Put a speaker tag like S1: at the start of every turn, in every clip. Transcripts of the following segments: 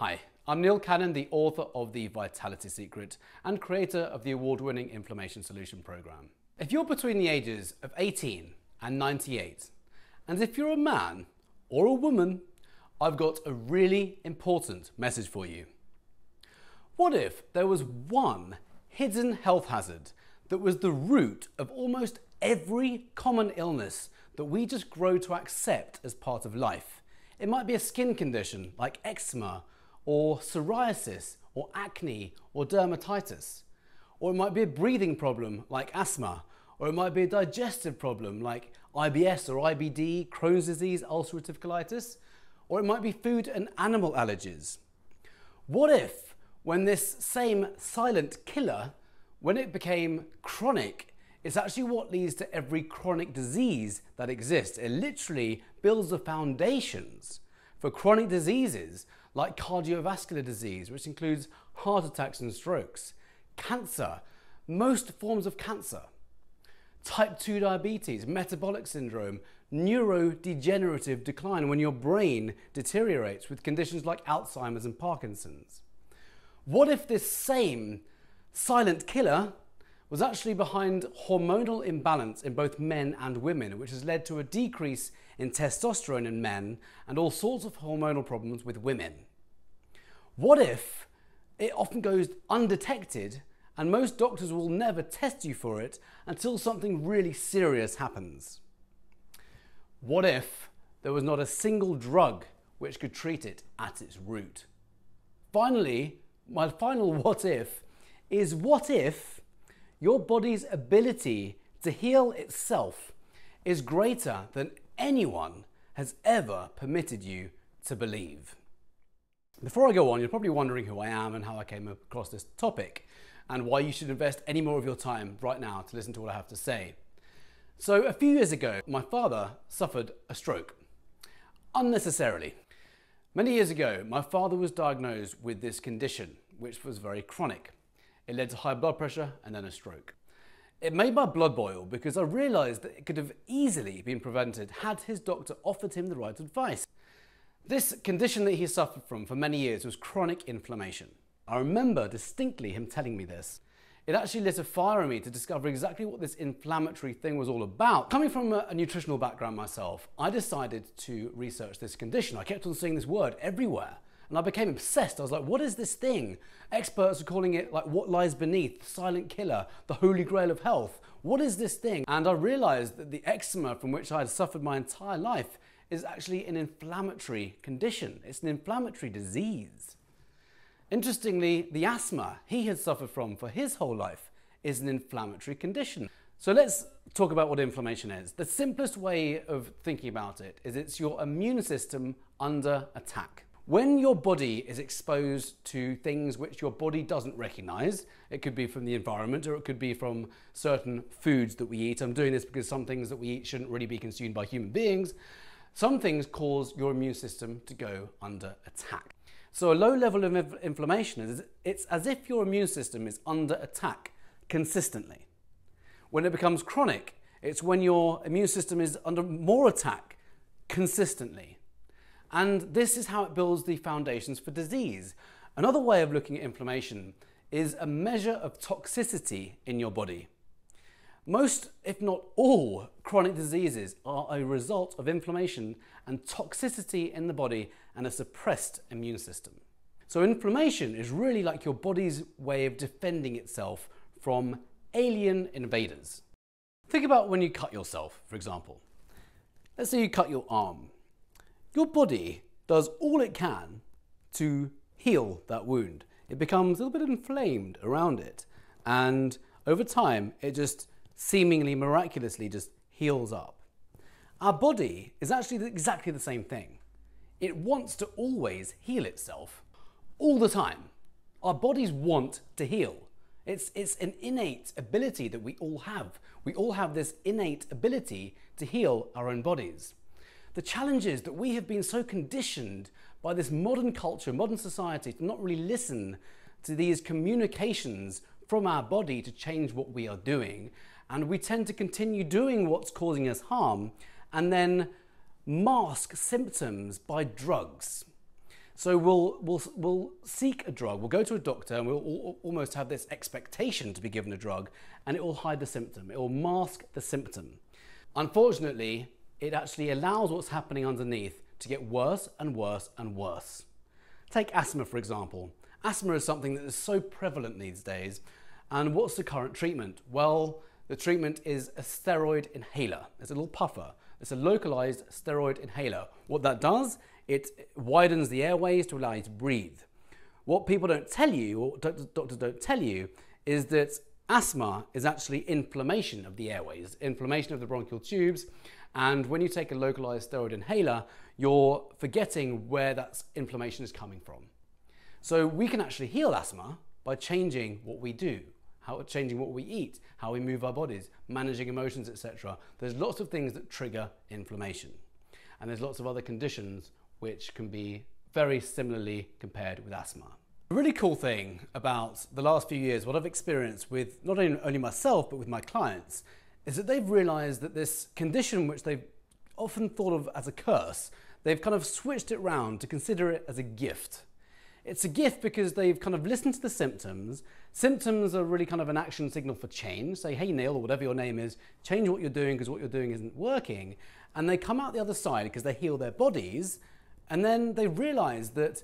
S1: Hi, I'm Neil Cannon, the author of The Vitality Secret and creator of the award-winning Inflammation Solution Program. If you're between the ages of 18 and 98, and if you're a man or a woman, I've got a really important message for you. What if there was one hidden health hazard that was the root of almost every common illness that we just grow to accept as part of life? It might be a skin condition like eczema, or psoriasis, or acne, or dermatitis. Or it might be a breathing problem like asthma, or it might be a digestive problem like IBS or IBD, Crohn's disease, ulcerative colitis, or it might be food and animal allergies. What if, when this same silent killer, when it became chronic, it's actually what leads to every chronic disease that exists? It literally builds the foundations for chronic diseases like cardiovascular disease, which includes heart attacks and strokes, cancer, most forms of cancer, type 2 diabetes, metabolic syndrome, neurodegenerative decline when your brain deteriorates with conditions like Alzheimer's and Parkinson's. What if this same silent killer was actually behind hormonal imbalance in both men and women, which has led to a decrease in testosterone in men and all sorts of hormonal problems with women? What if it often goes undetected and most doctors will never test you for it until something really serious happens? What if there was not a single drug which could treat it at its root? Finally, my final what if is, what if your body's ability to heal itself is greater than anyone has ever permitted you to believe? Before I go on, you're probably wondering who I am and how I came across this topic and why you should invest any more of your time right now to listen to what I have to say. So a few years ago, my father suffered a stroke, unnecessarily. Many years ago, my father was diagnosed with this condition, which was very chronic. It led to high blood pressure and then a stroke. It made my blood boil because I realized that it could have easily been prevented had his doctor offered him the right advice. This condition that he suffered from for many years was chronic inflammation. I remember distinctly him telling me this. It actually lit a fire in me to discover exactly what this inflammatory thing was all about. Coming from a nutritional background myself, I decided to research this condition. I kept on seeing this word everywhere. And I became obsessed. I was like, what is this thing? Experts are calling it like what lies beneath, the silent killer, the holy grail of health. What is this thing? And I realized that the eczema from which I had suffered my entire life is actually an inflammatory condition. It's an inflammatory disease. Interestingly, the asthma he had suffered from for his whole life is an inflammatory condition. So let's talk about what inflammation is. The simplest way of thinking about it is it's your immune system under attack. When your body is exposed to things which your body doesn't recognize, it could be from the environment or it could be from certain foods that we eat. I'm doing this because some things that we eat shouldn't really be consumed by human beings. Some things cause your immune system to go under attack. So a low level of inflammation is it's as if your immune system is under attack consistently. When it becomes chronic, it's when your immune system is under more attack consistently. And this is how it builds the foundations for disease. Another way of looking at inflammation is a measure of toxicity in your body. Most, if not all, chronic diseases are a result of inflammation and toxicity in the body and a suppressed immune system. So inflammation is really like your body's way of defending itself from alien invaders. Think about when you cut yourself, for example. Let's say you cut your arm. Your body does all it can to heal that wound. It becomes a little bit inflamed around it, and over time it just seemingly miraculously just heals up. Our body is actually exactly the same thing. It wants to always heal itself all the time. Our bodies want to heal. It's an innate ability that we all have. We all have this innate ability to heal our own bodies. The challenge is that we have been so conditioned by this modern culture, modern society, to not really listen to these communications from our body to change what we are doing. And we tend to continue doing what's causing us harm and then mask symptoms by drugs. So we'll seek a drug, we'll go to a doctor and we'll almost have this expectation to be given a drug, and it will hide the symptom, it will mask the symptom. Unfortunately, it actually allows what's happening underneath to get worse and worse and worse. Take asthma, for example. Asthma is something that is so prevalent these days, and what's the current treatment? Well, the treatment is a steroid inhaler. It's a little puffer. It's a localized steroid inhaler. What that does, it widens the airways to allow you to breathe. What people don't tell you, or doctors don't tell you, is that asthma is actually inflammation of the airways, inflammation of the bronchial tubes, and when you take a localized steroid inhaler, you're forgetting where that inflammation is coming from. So we can actually heal asthma by changing what we do, changing what we eat, how we move our bodies, managing emotions, etc. There's lots of things that trigger inflammation. And there's lots of other conditions which can be very similarly compared with asthma. A really cool thing about the last few years, what I've experienced with not only myself, but with my clients, is that they've realized that this condition, which they've often thought of as a curse, they've kind of switched it round to consider it as a gift. It's a gift because they've kind of listened to the symptoms. Symptoms are really kind of an action signal for change. Say, hey Neil, or whatever your name is, change what you're doing because what you're doing isn't working. And they come out the other side because they heal their bodies, and then they realize that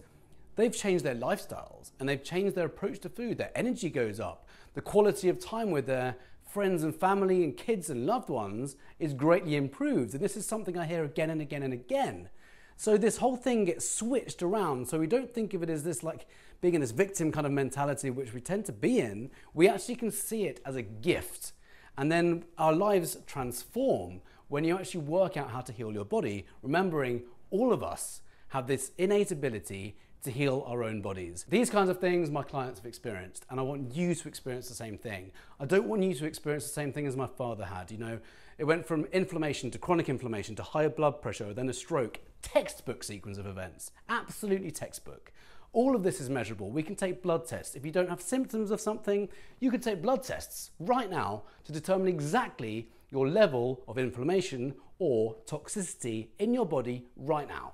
S1: they've changed their lifestyles and they've changed their approach to food. Their energy goes up. The quality of time with their friends and family and kids and loved ones is greatly improved. And this is something I hear again and again and again. So this whole thing gets switched around. So we don't think of it as this like being in this victim kind of mentality, which we tend to be in. We actually can see it as a gift. And then our lives transform when you actually work out how to heal your body, remembering all of us have this innate ability to heal our own bodies. These kinds of things my clients have experienced, and I want you to experience the same thing. I don't want you to experience the same thing as my father had. You know, it went from inflammation to chronic inflammation to higher blood pressure, then a stroke. Textbook sequence of events, absolutely textbook. All of this is measurable. We can take blood tests. If you don't have symptoms of something, you can take blood tests right now to determine exactly your level of inflammation or toxicity in your body right now.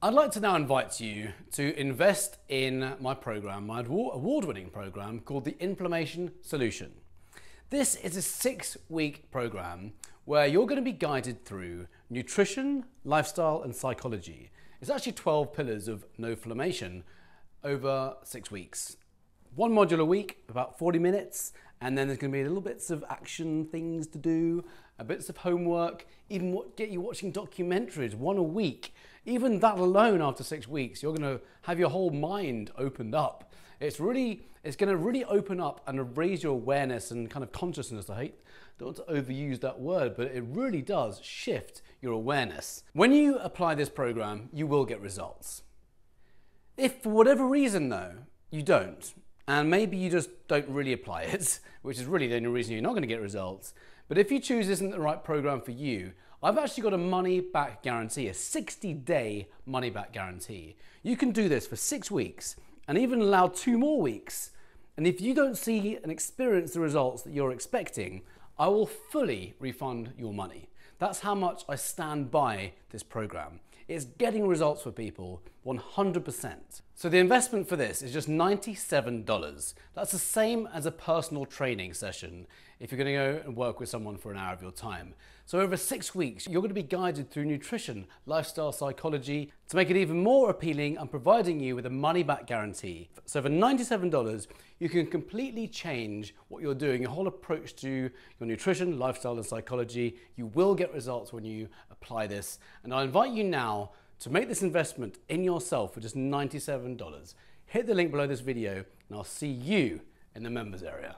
S1: I'd like to now invite you to invest in my program, my award-winning program called the Inflammation Solution. This is a 6-week program where you're going to be guided through nutrition, lifestyle, and psychology. It's actually 12 pillars of no-flammation over 6 weeks. One module a week, about 40 minutes, and then there's going to be little bits of action things to do, bits of homework, even get you watching documentaries, one a week. Even that alone, after 6 weeks, you're going to have your whole mind opened up. It's going to really open up and raise your awareness and kind of consciousness. I don't want to overuse that word, but it really does shift your awareness. When you apply this program, you will get results. If for whatever reason though, you don't, and maybe you just don't really apply it, which is really the only reason you're not going to get results, but if you choose this isn't the right program for you, I've actually got a money-back guarantee, a 60-day money-back guarantee. You can do this for 6 weeks and even allow 2 more weeks. And if you don't see and experience the results that you're expecting, I will fully refund your money. That's how much I stand by this program. It's getting results for people 100%. So the investment for this is just $97. That's the same as a personal training session if you're going to go and work with someone for an hour of your time. So over 6 weeks, you're going to be guided through nutrition, lifestyle, psychology. To make it even more appealing, I'm providing you with a money-back guarantee. So for $97, you can completely change what you're doing, your whole approach to your nutrition, lifestyle, and psychology. You will get results when you apply this. And I invite you now to make this investment in yourself for just $97. Hit the link below this video, and I'll see you in the members area.